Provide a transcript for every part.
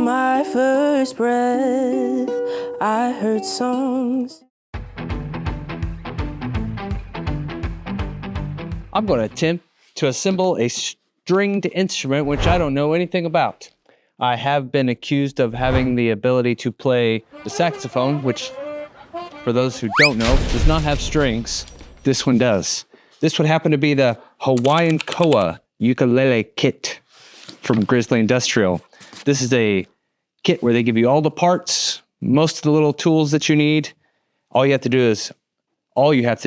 my first breath, I heard songs. I'm going to attempt to assemble a stringed instrument, which I don't know anything about. I have been accused of having the ability to play the saxophone, which, for those who don't know, does not have strings. This one does. This would happen to be the Hawaiian koa ukulele kit from Grizzly Industrial. This is a kit where they give you all the parts, most of the little tools that you need. All you have to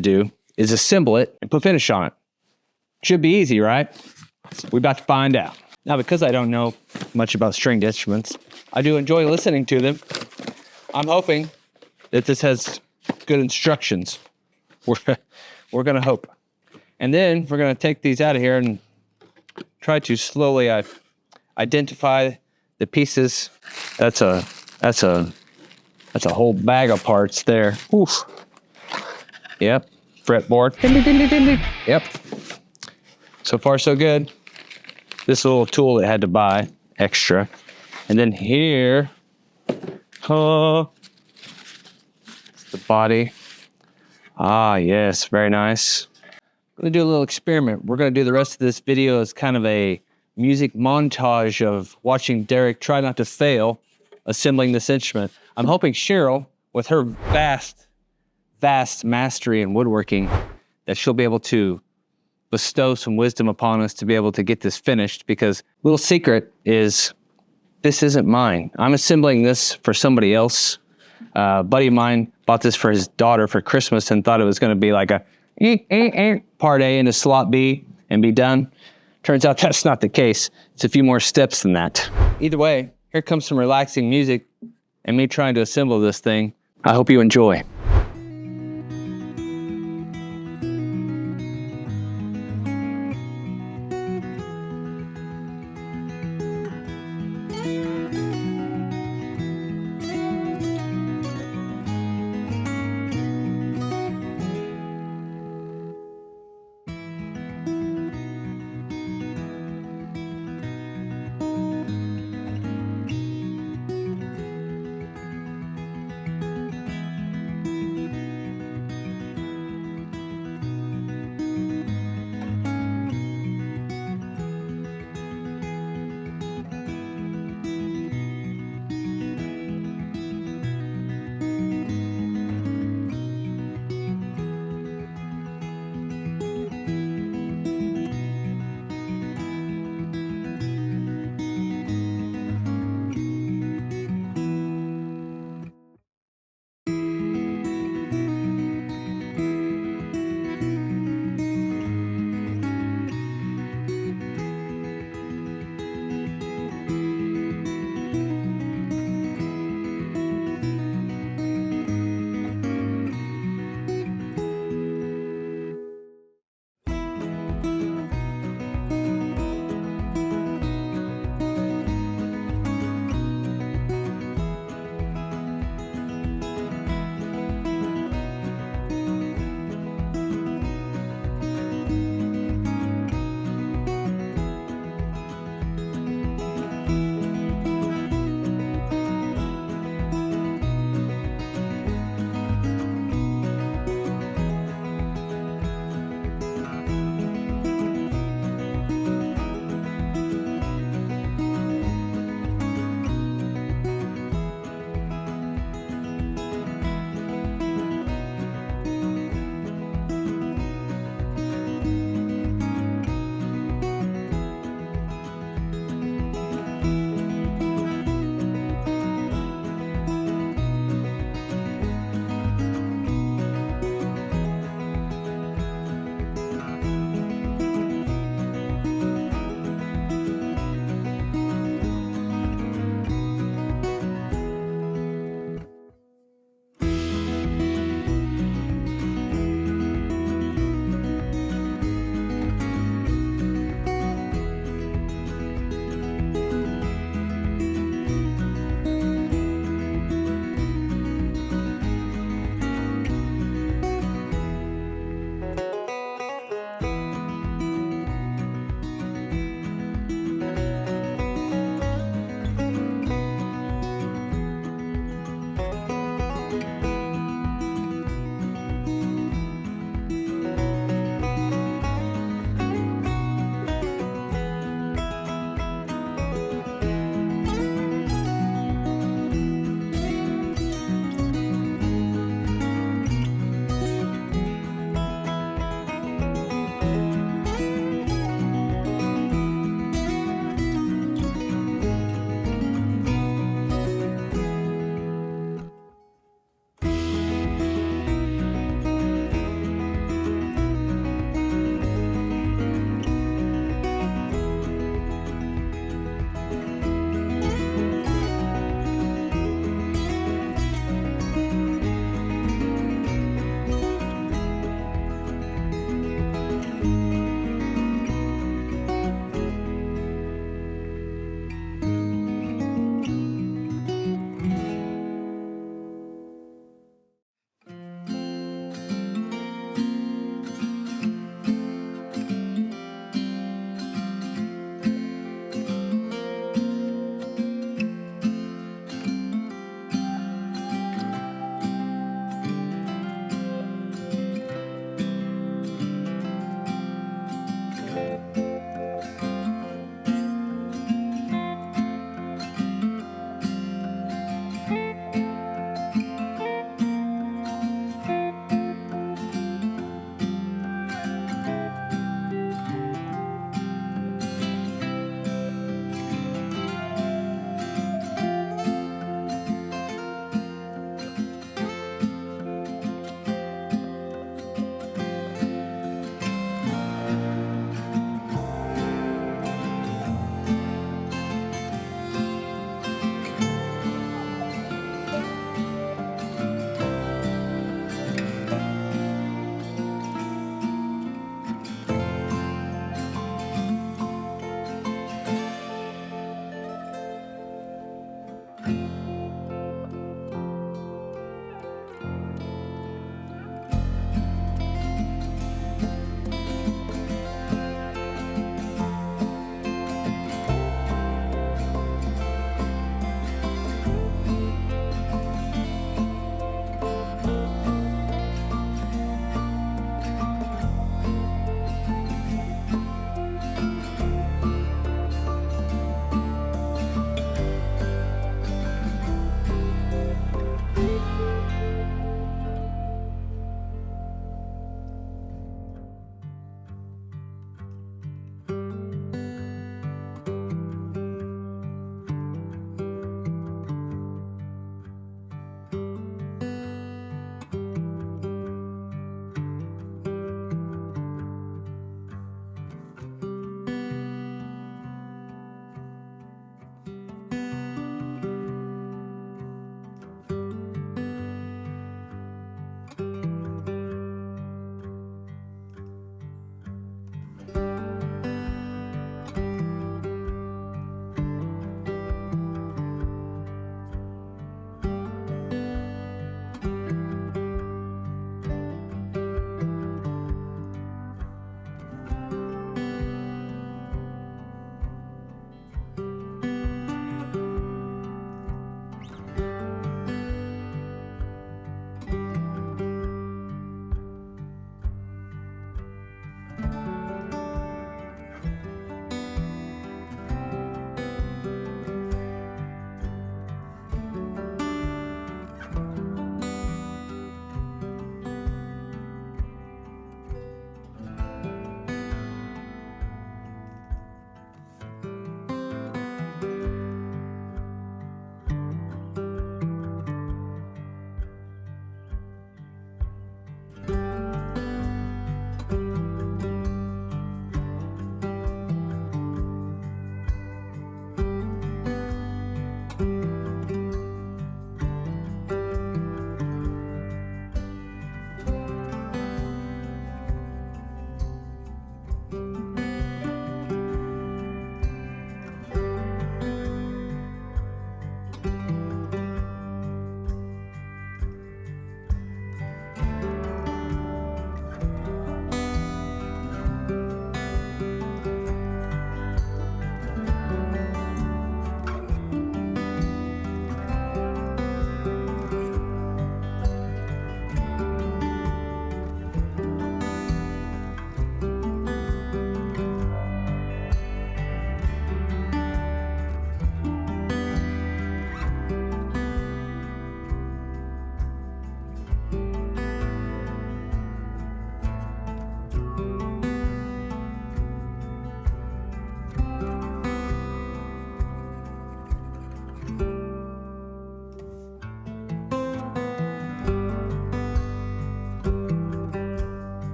do is assemble it and put finish on it. Should be easy, right? We're about to find out. Now, because I don't know much about stringed instruments, I do enjoy listening to them. I'm hoping that this has good instructions. We're gonna hope. And then we're gonna take these out of here and try to slowly identify the pieces. That's a whole bag of parts there. Oof. Yep. Fretboard. Yep. So far, so good. This little tool that I had to buy extra. And then here, the body. Ah, yes, very nice. I'm gonna do a little experiment. We're gonna do the rest of this video as kind of a music montage of watching Derek try not to fail assembling this instrument. I'm hoping Cheryl, with her vast mastery in woodworking, that she'll be able to bestow some wisdom upon us to be able to get this finished, because little secret is this isn't mine. I'm assembling this for somebody else. A buddy of mine bought this for his daughter for Christmas and thought it was going to be like a part A and a slot B and be done. Turns out that's not the case. It's a few more steps than that. Either way, here comes some relaxing music and me trying to assemble this thing. I hope you enjoy.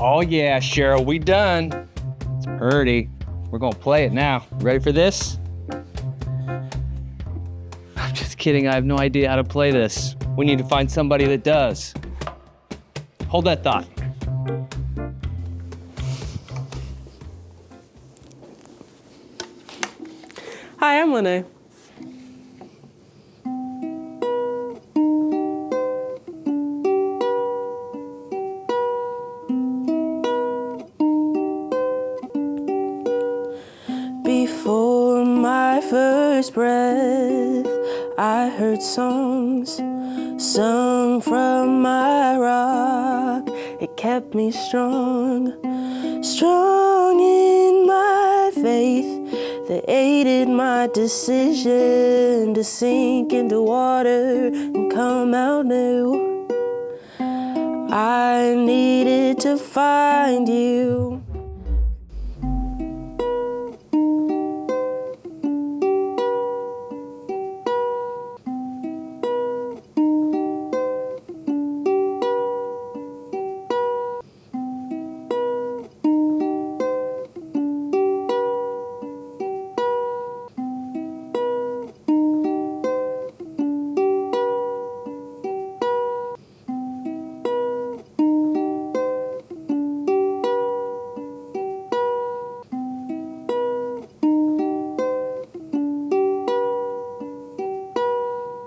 Oh yeah, Cheryl, we done. It's pretty. We're gonna play it now. Ready for this? I'm just kidding, I have no idea how to play this. We need to find somebody that does. Hold that thought. Hi, I'm Lenae. Before my first breath, I heard songs sung from my rock. It kept me strong, strong in my faith that aided my decision to sink into water and come out new. I needed to find you.